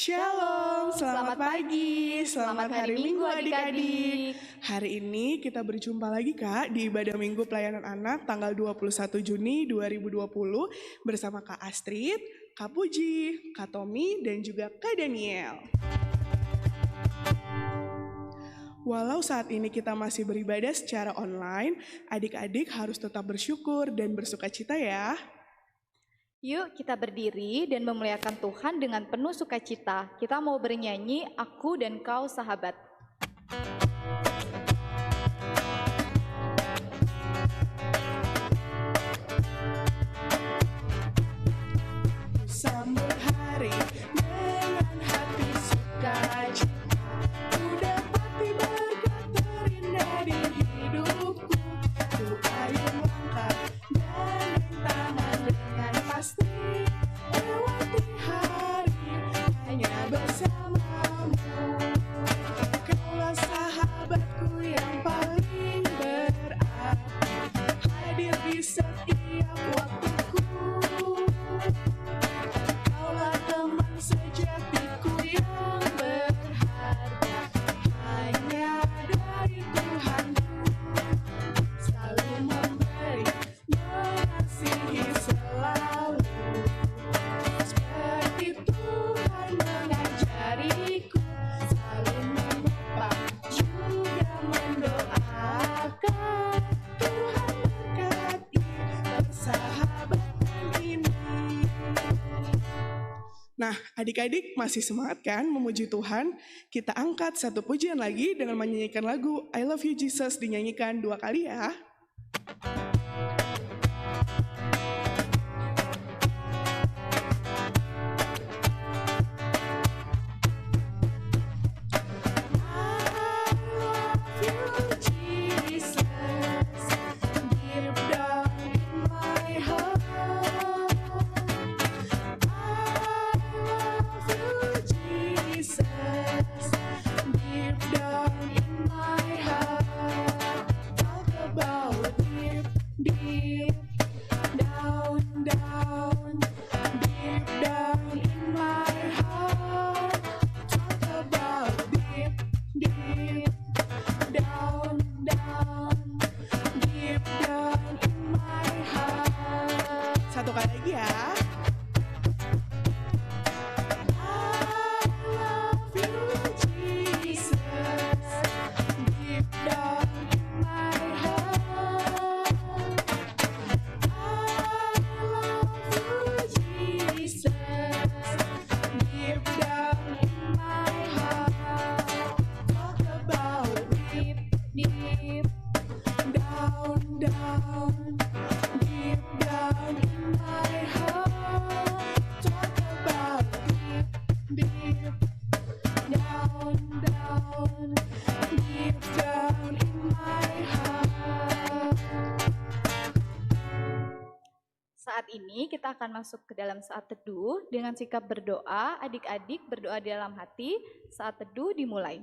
Shalom, selamat pagi, selamat hari Minggu adik-adik. Hari ini kita berjumpa lagi Kak di ibadah Minggu Pelayanan Anak tanggal 21 Juni 2020 bersama Kak Astrid, Kak Puji, Kak Tommy, dan juga Kak Daniel. Walau saat ini kita masih beribadah secara online, adik-adik harus tetap bersyukur dan bersukacita ya. Yuk kita berdiri dan memuliakan Tuhan dengan penuh sukacita. Kita mau bernyanyi, Aku dan Kau Sahabat. Sambut hari dengan hati sukacita, ku dapati berkat terindah di hidupku. Ku payung langkah dan tangan dengan pasti lewati hari hanya bersamamu. Kaulah sahabatku yang paling berarti, hadir di setiap waktuku. Kaulah teman sejatiku yang berharga, hanya dari Tuhanku. Selalu memberi, mengasihi selalu, seperti Tuhan mengajariku. Selalu menyapa, juga mendoakan. Tuhan berkati persahabatan ini. Nah, adik-adik masih semangat kan memuji Tuhan? Kita angkat satu pujian lagi dengan menyanyikan lagu I Love You Jesus, dinyanyikan 2 kali ya. Satu kali lagi ya. Saat ini kita akan masuk ke dalam saat teduh dengan sikap berdoa. Adik-adik berdoa di dalam hati. Saat teduh dimulai.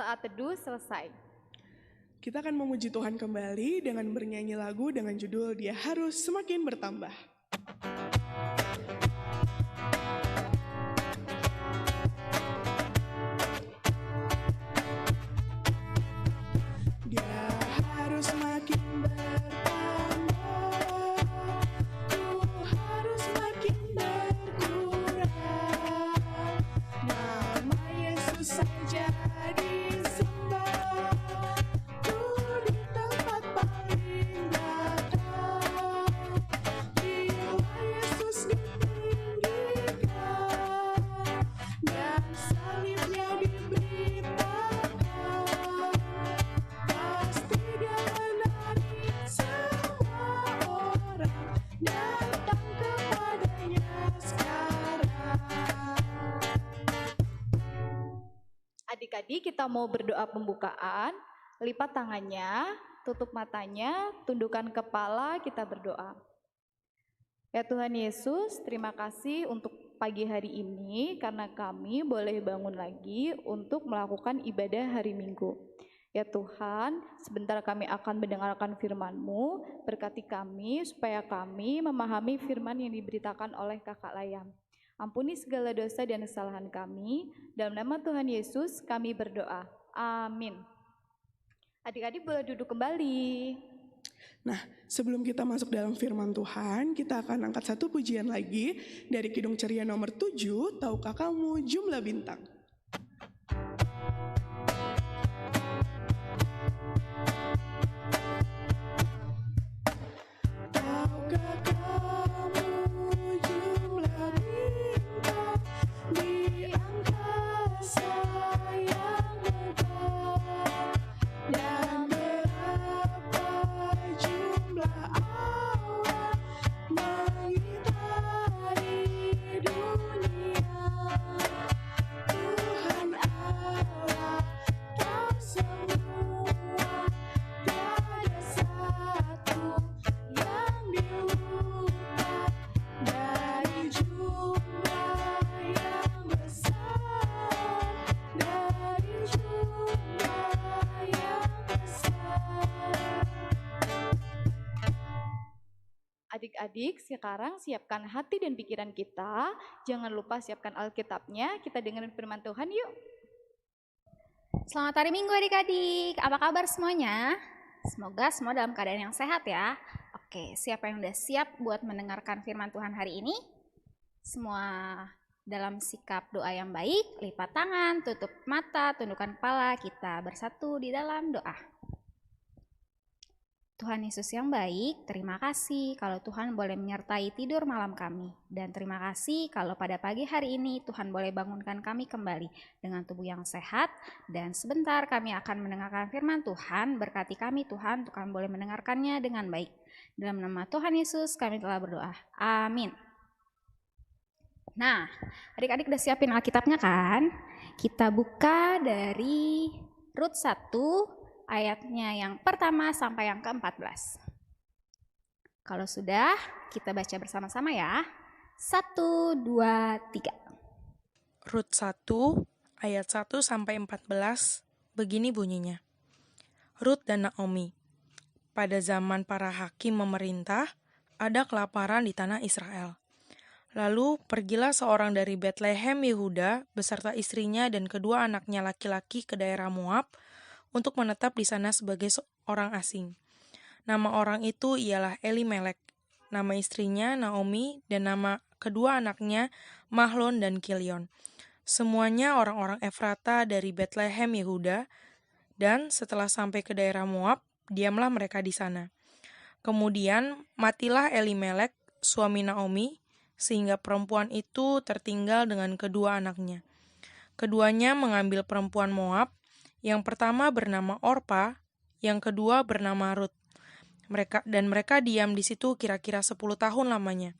Saat teduh selesai. Kita akan memuji Tuhan kembali dengan bernyanyi lagu dengan judul Dia Harus Semakin Bertambah. Dia harus makin bertambah, ku harus makin berkurang. Nama Yesus saja disembah, ku di tempat paling belakang. Adik-adik, kita mau berdoa pembukaan. Lipat tangannya, tutup matanya, tundukkan kepala, kita berdoa. Ya Tuhan Yesus, terima kasih untuk pagi hari ini karena kami boleh bangun lagi untuk melakukan ibadah hari Minggu. Ya Tuhan, sebentar kami akan mendengarkan firman-Mu, berkati kami supaya kami memahami firman yang diberitakan oleh Kakak Layam. Ampuni segala dosa dan kesalahan kami, dalam nama Tuhan Yesus kami berdoa. Amin. Adik-adik boleh duduk kembali. Nah, sebelum kita masuk dalam firman Tuhan, kita akan angkat satu pujian lagi dari Kidung Ceria nomor 7, Tahukah Kamu Jumlah Bintang? Tahukah kamu jumlah bintang di angkasa yang megah, dan berapa jumlah awan mengitari dunia? Tuhan Allah tahu semua, tiada satu yang dilupa dari jumlah yang besar, dari jumlah yang besar. Adik-adik, sekarang siapkan hati dan pikiran kita. Jangan lupa siapkan Alkitabnya. Kita dengerin firman Tuhan yuk. Selamat hari Minggu adik-adik, apa kabar semuanya? Semoga semua dalam keadaan yang sehat ya. Oke, siapa yang udah siap buat mendengarkan firman Tuhan hari ini? Semua dalam sikap doa yang baik, lipat tangan, tutup mata, tundukkan kepala, kita bersatu di dalam doa. Tuhan Yesus yang baik, terima kasih kalau Tuhan boleh menyertai tidur malam kami. Dan terima kasih kalau pada pagi hari ini Tuhan boleh bangunkan kami kembali dengan tubuh yang sehat. Dan sebentar kami akan mendengarkan firman Tuhan, berkati kami Tuhan, Tuhan boleh mendengarkannya dengan baik. Dalam nama Tuhan Yesus kami telah berdoa. Amin. Nah, adik-adik udah siapin Alkitabnya kan? Kita buka dari Rut 1, ayatnya yang pertama sampai yang ke-14. Kalau sudah, kita baca bersama-sama ya. 1, 2, 3. Rut 1 ayat 1 sampai 14 begini bunyinya. Rut dan Naomi. Pada zaman para hakim memerintah, ada kelaparan di tanah Israel. Lalu pergilah seorang dari Betlehem Yehuda beserta istrinya dan kedua anaknya laki-laki ke daerah Moab untuk menetap di sana sebagai orang asing. Nama orang itu ialah Elimelek, nama istrinya Naomi, dan nama kedua anaknya Mahlon dan Kilion. Semuanya orang-orang Efrata dari Betlehem Yehuda, dan setelah sampai ke daerah Moab, diamlah mereka di sana. Kemudian matilah Elimelek, suami Naomi, sehingga perempuan itu tertinggal dengan kedua anaknya. Keduanya mengambil perempuan Moab, yang pertama bernama Orpa, yang kedua bernama Rut. Mereka diam di situ kira-kira 10 tahun lamanya.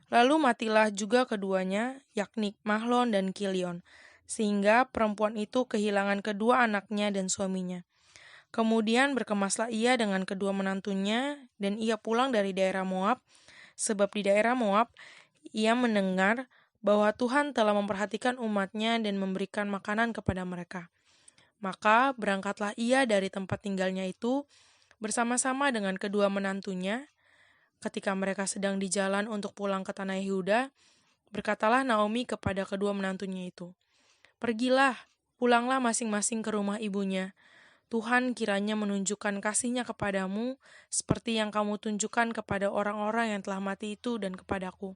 Lalu matilah juga keduanya, yakni Mahlon dan Kilion, sehingga perempuan itu kehilangan kedua anaknya dan suaminya. Kemudian berkemaslah ia dengan kedua menantunya, dan ia pulang dari daerah Moab, sebab di daerah Moab ia mendengar bahwa Tuhan telah memperhatikan umatnya dan memberikan makanan kepada mereka. Maka berangkatlah ia dari tempat tinggalnya itu bersama-sama dengan kedua menantunya. Ketika mereka sedang di jalan untuk pulang ke tanah Yehuda, berkatalah Naomi kepada kedua menantunya itu, "Pergilah, pulanglah masing-masing ke rumah ibunya. Tuhan kiranya menunjukkan kasih-Nya kepadamu seperti yang kamu tunjukkan kepada orang-orang yang telah mati itu dan kepadaku.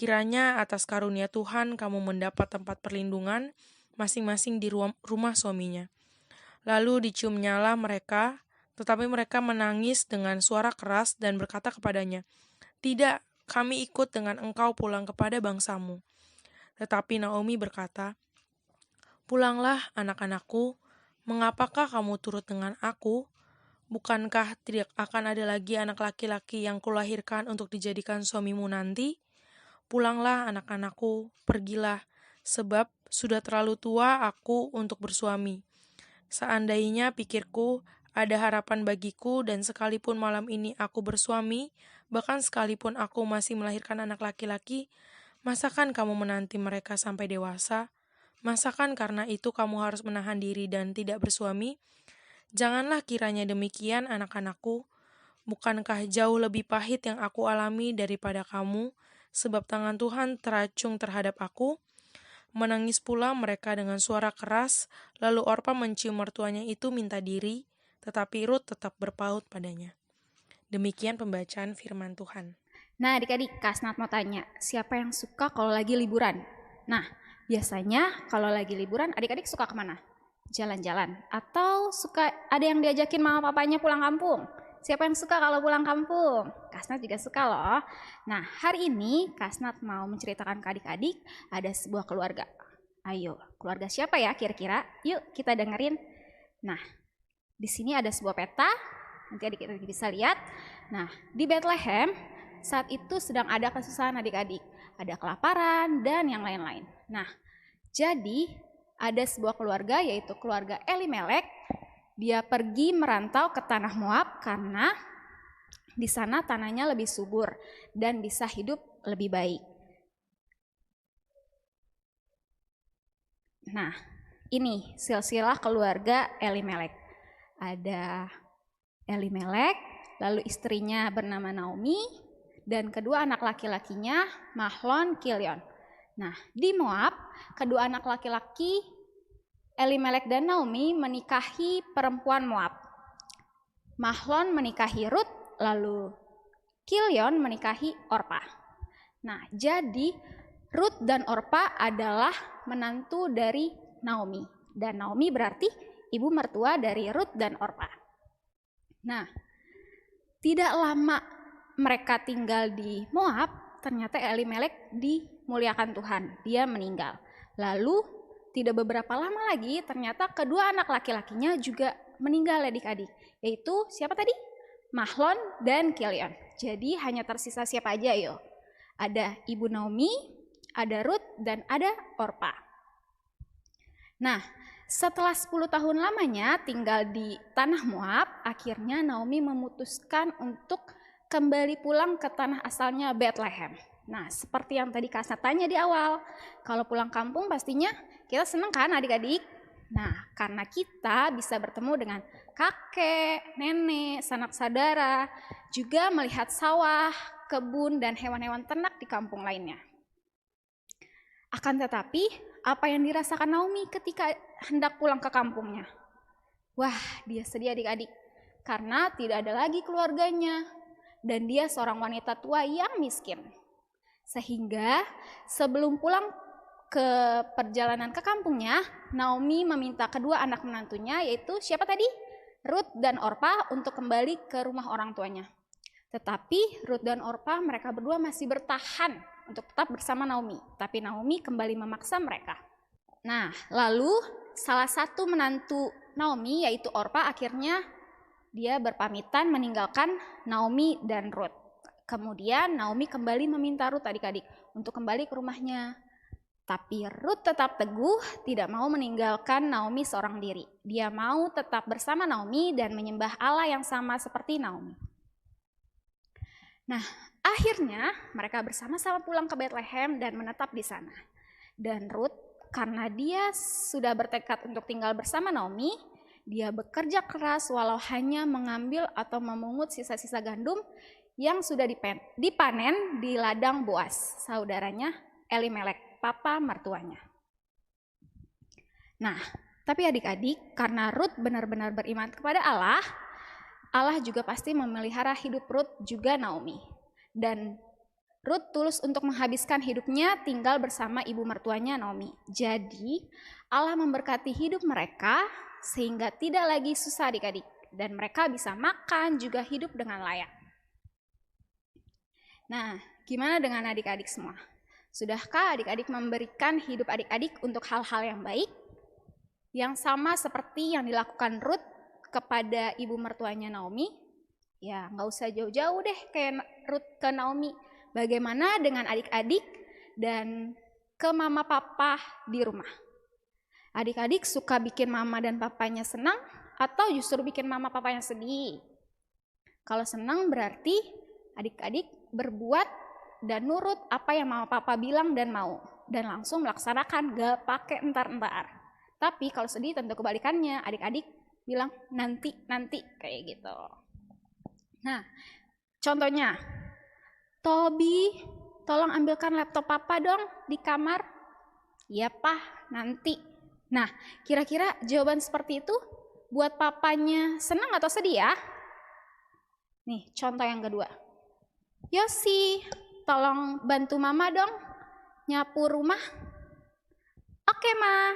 Kiranya atas karunia Tuhan kamu mendapat tempat perlindungan masing-masing di rumah suaminya." Lalu diciumnyalah mereka, tetapi mereka menangis dengan suara keras dan berkata kepadanya, "Tidak, kami ikut dengan engkau pulang kepada bangsamu." Tetapi Naomi berkata, "Pulanglah anak-anakku, mengapakah kamu turut dengan aku? Bukankah tidak akan ada lagi anak laki-laki yang kulahirkan untuk dijadikan suamimu nanti? Pulanglah anak-anakku, pergilah, sebab Sudah terlalu tua aku untuk bersuami. Seandainya pikirku, ada harapan bagiku dan sekalipun malam ini aku bersuami, bahkan sekalipun aku masih melahirkan anak laki-laki, masakan kamu menanti mereka sampai dewasa? Masakan karena itu kamu harus menahan diri dan tidak bersuami? Janganlah kiranya demikian anak-anakku. Bukankah jauh lebih pahit yang aku alami daripada kamu, sebab tangan Tuhan teracung terhadap aku? Menangis pula mereka dengan suara keras, lalu Orpa mencium mertuanya itu minta diri, tetapi Rut tetap berpaut padanya. Demikian pembacaan firman Tuhan. Nah adik-adik, Kak Asnat mau tanya, siapa yang suka kalau lagi liburan? Nah, biasanya kalau lagi liburan adik-adik suka kemana? Jalan-jalan? Atau suka ada yang diajakin mama papanya pulang kampung? Siapa yang suka kalau pulang kampung? Kak Asnat juga suka loh. Nah, hari ini Kak Asnat mau menceritakan ke adik-adik ada sebuah keluarga. Ayo, keluarga siapa ya kira-kira? Yuk kita dengerin. Nah, di sini ada sebuah peta, nanti adik-adik bisa lihat. Nah, di Bethlehem saat itu sedang ada kesusahan adik-adik. Ada kelaparan dan yang lain-lain. Nah, jadi ada sebuah keluarga yaitu keluarga Elimelek. Dia pergi merantau ke tanah Moab karena di sana tanahnya lebih subur dan bisa hidup lebih baik. Nah, ini silsilah keluarga Elimelek. Ada Elimelek, lalu istrinya bernama Naomi, dan kedua anak laki-lakinya Mahlon, Kilion. Nah, di Moab, kedua anak laki-laki Elimelek dan Naomi menikahi perempuan Moab. Mahlon menikahi Rut, lalu Kilion menikahi Orpa. Nah, jadi Rut dan Orpa adalah menantu dari Naomi. Dan Naomi berarti ibu mertua dari Rut dan Orpa. Nah, tidak lama mereka tinggal di Moab, ternyata Elimelek dimuliakan Tuhan. Dia meninggal. Lalu tidak beberapa lama lagi ternyata kedua anak laki-lakinya juga meninggal adik-adik. Yaitu siapa tadi? Mahlon dan Kilion. Jadi hanya tersisa siapa aja yuk? Ada ibu Naomi, ada Rut, dan ada Orpa. Nah, setelah 10 tahun lamanya tinggal di tanah Moab, akhirnya Naomi memutuskan untuk kembali pulang ke tanah asalnya Bethlehem. Nah, seperti yang tadi Kak Asnat tanya di awal, kalau pulang kampung pastinya kita senang kan adik-adik? Nah, karena kita bisa bertemu dengan kakek, nenek, sanak saudara, juga melihat sawah, kebun, dan hewan-hewan ternak di kampung lainnya. Akan tetapi, apa yang dirasakan Naomi ketika hendak pulang ke kampungnya? Wah, dia sedih adik-adik, karena tidak ada lagi keluarganya, dan dia seorang wanita tua yang miskin. Sehingga sebelum pulang ke perjalanan ke kampungnya, Naomi meminta kedua anak menantunya, yaitu siapa tadi? Rut dan Orpa, untuk kembali ke rumah orang tuanya. Tetapi Rut dan Orpa mereka berdua masih bertahan untuk tetap bersama Naomi. Tapi Naomi kembali memaksa mereka. Nah, lalu salah satu menantu Naomi, yaitu Orpa, akhirnya dia berpamitan meninggalkan Naomi dan Rut. Kemudian Naomi kembali meminta Rut adik-adik untuk kembali ke rumahnya. Tapi Rut tetap teguh tidak mau meninggalkan Naomi seorang diri. Dia mau tetap bersama Naomi dan menyembah Allah yang sama seperti Naomi. Nah, akhirnya mereka bersama-sama pulang ke Bethlehem dan menetap di sana. Dan Rut, karena dia sudah bertekad untuk tinggal bersama Naomi, dia bekerja keras walau hanya mengambil atau memungut sisa-sisa gandum yang sudah dipanen di ladang Boas, saudaranya Elimelek, papa mertuanya. Nah, tapi adik-adik, karena Rut benar-benar beriman kepada Allah, Allah juga pasti memelihara hidup Rut juga Naomi. Dan Rut tulus untuk menghabiskan hidupnya tinggal bersama ibu mertuanya Naomi. Jadi, Allah memberkati hidup mereka sehingga tidak lagi susah adik-adik. Dan mereka bisa makan juga hidup dengan layak. Nah, gimana dengan adik-adik semua? Sudahkah adik-adik memberikan hidup adik-adik untuk hal-hal yang baik? Yang sama seperti yang dilakukan Rut kepada ibu mertuanya Naomi? Ya, nggak usah jauh-jauh deh kayak Rut ke Naomi. Bagaimana dengan adik-adik dan ke mama papa di rumah? Adik-adik suka bikin mama dan papanya senang atau justru bikin mama papanya sedih? Kalau senang berarti adik-adik berbuat dan nurut apa yang mama papa bilang dan mau. Dan langsung melaksanakan, gak pakai entar-entar. Tapi kalau sedih tentu kebalikannya, adik-adik bilang nanti kayak gitu. Nah, contohnya, Tobi, tolong ambilkan laptop papa dong di kamar. Iya Pak, nanti. Nah, kira-kira jawaban seperti itu buat papanya senang atau sedih ya? Nih, contoh yang kedua. Yosi, tolong bantu mama dong nyapu rumah. Oke, Ma.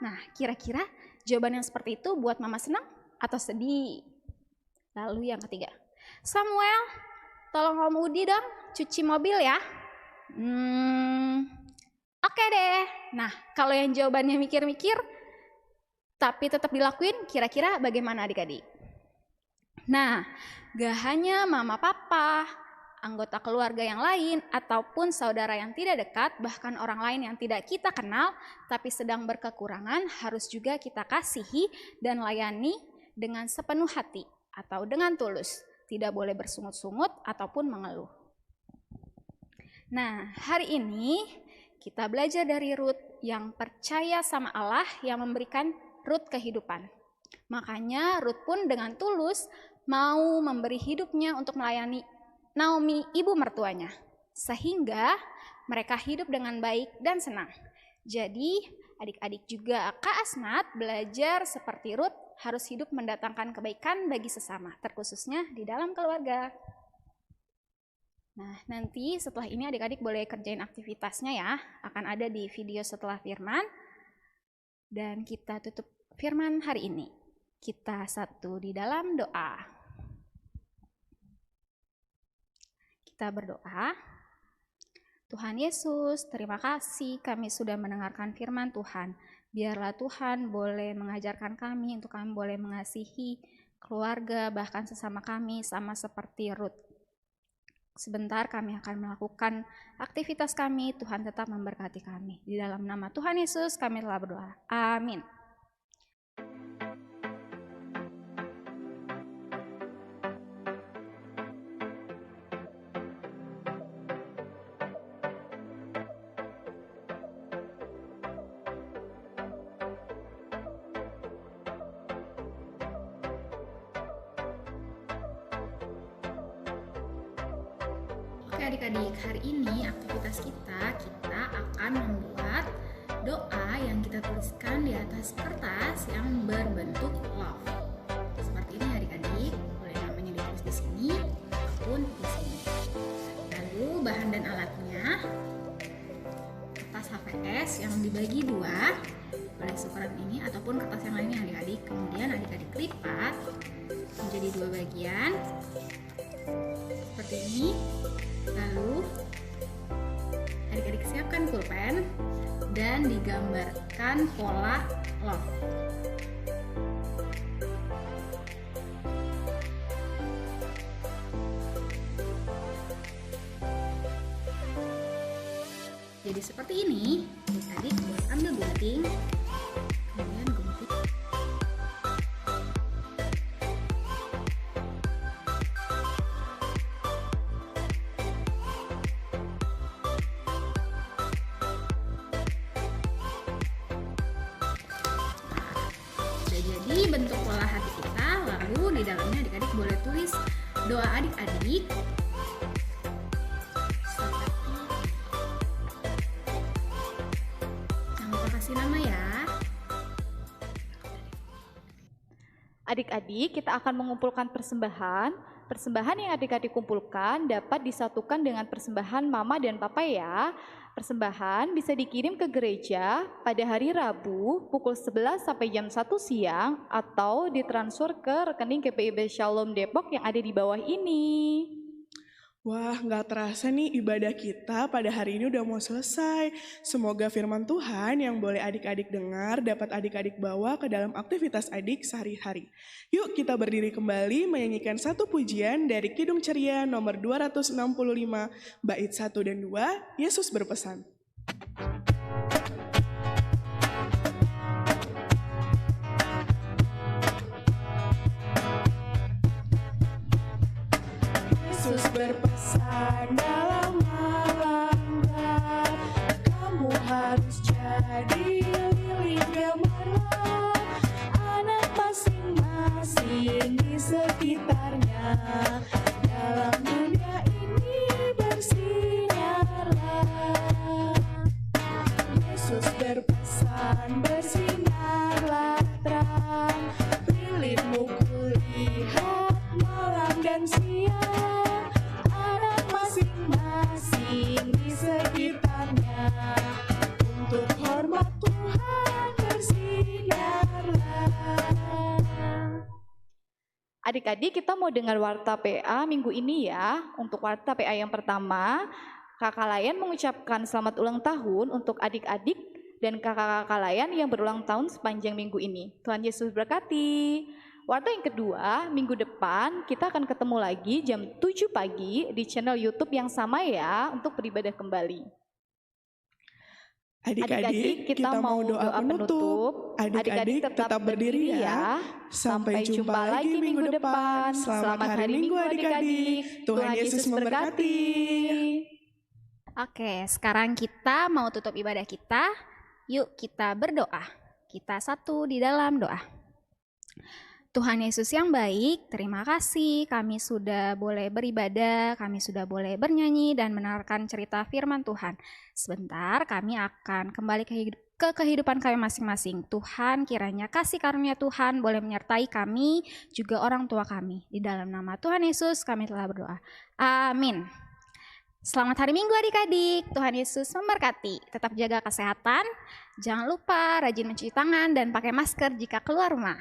Nah, kira-kira jawaban yang seperti itu buat mama senang atau sedih? Lalu yang ketiga. Samuel, tolong Om Udi dong cuci mobil ya. Oke deh. Nah, kalau yang jawabannya mikir-mikir tapi tetap dilakuin, kira-kira bagaimana adik-adik? Nah, gak hanya mama papa, anggota keluarga yang lain, ataupun saudara yang tidak dekat, bahkan orang lain yang tidak kita kenal, tapi sedang berkekurangan, harus juga kita kasihi dan layani dengan sepenuh hati atau dengan tulus. Tidak boleh bersungut-sungut ataupun mengeluh. Nah, hari ini kita belajar dari Rut yang percaya sama Allah yang memberikan Rut kehidupan. Makanya Rut pun dengan tulus mau memberi hidupnya untuk melayani Naomi, ibu mertuanya. Sehingga mereka hidup dengan baik dan senang. Jadi adik-adik juga Kak Asmat belajar seperti Rut harus hidup mendatangkan kebaikan bagi sesama, terkhususnya di dalam keluarga. Nah, nanti setelah ini adik-adik boleh kerjain aktivitasnya ya. Akan ada di video setelah firman. Dan kita tutup firman hari ini. Kita satu di dalam doa. Kita berdoa. Tuhan Yesus, terima kasih kami sudah mendengarkan firman Tuhan. Biarlah Tuhan boleh mengajarkan kami untuk kami boleh mengasihi keluarga, bahkan sesama kami sama seperti Rut. Sebentar kami akan melakukan aktivitas kami, Tuhan tetap memberkati kami. Di dalam nama Tuhan Yesus kami telah berdoa. Amin. Oke adik-adik, hari ini aktivitas kita akan membuat doa yang kita tuliskan di atas kertas yang berbentuk love. Seperti ini adik-adik, boleh namanya ditulis di sini ataupun di sini. Lalu bahan dan alatnya, kertas HVS yang dibagi dua, boleh seukuran ini ataupun kertas yang lainnya adik-adik. Kemudian adik-adik lipat menjadi dua bagian seperti ini. Lalu adik-adik siapkan pulpen dan digambarkan pola love. Jadi seperti ini, adik-adik boleh ambil gunting, kemudian gunting. Jadi bentuk pola hati kita, lalu di dalamnya adik-adik boleh tulis doa adik-adik seperti jangan lupa kasih nama ya. Adik-adik, kita akan mengumpulkan persembahan. Persembahan yang adik-adik kumpulkan dapat disatukan dengan persembahan mama dan papa ya. Persembahan bisa dikirim ke gereja pada hari Rabu pukul 11 sampai jam 1 siang atau ditransfer ke rekening GPIB Shalom Depok yang ada di bawah ini. Wah, nggak terasa nih ibadah kita pada hari ini udah mau selesai. Semoga firman Tuhan yang boleh adik-adik dengar dapat adik-adik bawa ke dalam aktivitas adik sehari-hari. Yuk kita berdiri kembali menyanyikan satu pujian dari Kidung Ceria nomor 265, bait 1 dan 2, Yesus berpesan. Yesus berpesan dalam malam gelap, kamu harus jadi lilin gemerlap, anak masing-masing di sekitarnya. Dalam dunia ini bersinarlah. Yesus berpesan bersinarlah terang, lilinmu kulihat malam dan siang, anak masing-masing di sekitarnya. Untuk hormat Tuhan bersinarlah. Adik-adik, kita mau dengar warta PA minggu ini ya. Untuk warta PA yang pertama, Kakak Layan mengucapkan selamat ulang tahun untuk adik-adik dan kakak-kakak Layan yang berulang tahun sepanjang minggu ini. Tuhan Yesus berkati. Warta yang kedua, minggu depan kita akan ketemu lagi jam 7 pagi di channel YouTube yang sama ya untuk beribadah kembali. Adik-adik, kita mau doa penutup. Adik-adik tetap berdiri ya. Sampai jumpa lagi minggu depan. Selamat hari Minggu adik-adik. Tuhan Yesus memberkati. Oke, sekarang kita mau tutup ibadah kita. Yuk kita berdoa. Kita satu di dalam doa. Tuhan Yesus yang baik, terima kasih kami sudah boleh beribadah, kami sudah boleh bernyanyi dan mendengarkan cerita firman Tuhan. Sebentar kami akan kembali ke kehidupan kami masing-masing. Tuhan, kiranya kasih karunia Tuhan boleh menyertai kami, juga orang tua kami. Di dalam nama Tuhan Yesus kami telah berdoa. Amin. Selamat hari Minggu adik-adik, Tuhan Yesus memberkati. Tetap jaga kesehatan, jangan lupa rajin mencuci tangan dan pakai masker jika keluar rumah.